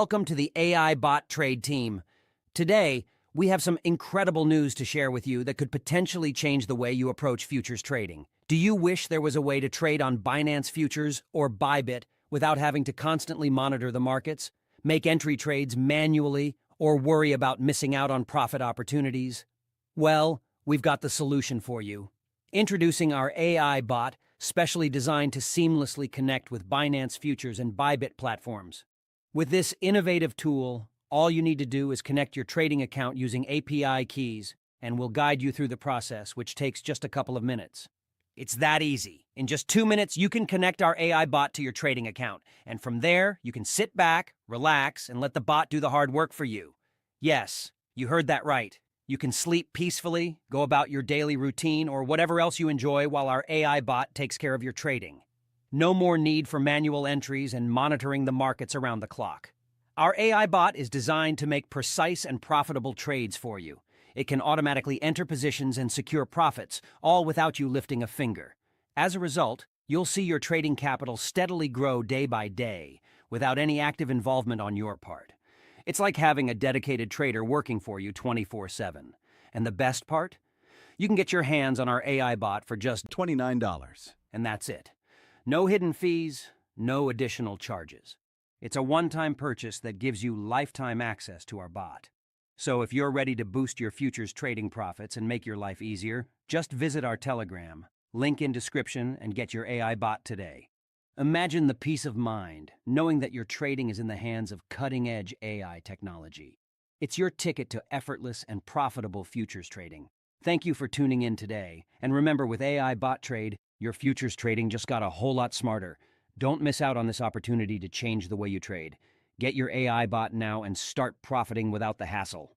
Welcome to the AI bot trade team. Today, we have some incredible news to share with you that could potentially change the way you approach futures trading. Do you wish there was a way to trade on Binance futures or Bybit without having to constantly monitor the markets, make entry trades manually, or worry about missing out on profit opportunities? Well, we've got the solution for you. Introducing our AI bot, specially designed to seamlessly connect with Binance futures and Bybit platforms. With this innovative tool, all you need to do is connect your trading account using API keys, and we'll guide you through the process, which takes just a couple of minutes. It's that easy. In just 2 minutes, you can connect our AI bot to your trading account, and from there, you can sit back, relax, and let the bot do the hard work for you. Yes, you heard that right. You can sleep peacefully, go about your daily routine, or whatever else you enjoy while our AI bot takes care of your trading. No more need for manual entries and monitoring the markets around the clock. Our AI bot is designed to make precise and profitable trades for you. It can automatically enter positions and secure profits, all without you lifting a finger. As a result, you'll see your trading capital steadily grow day by day, without any active involvement on your part. It's like having a dedicated trader working for you 24/7. And the best part? You can get your hands on our AI bot for just $29. and that's it. No hidden fees, no additional charges. It's a one-time purchase that gives you lifetime access to our bot. So if you're ready to boost your futures trading profits and make your life easier, just visit our Telegram, link in description, and get your AI bot today. Imagine the peace of mind, knowing that your trading is in the hands of cutting-edge AI technology. It's your ticket to effortless and profitable futures trading. Thank you for tuning in today, and remember, with AI bot trade, your futures trading just got a whole lot smarter. Don't miss out on this opportunity to change the way you trade. Get your AI bot now and start profiting without the hassle.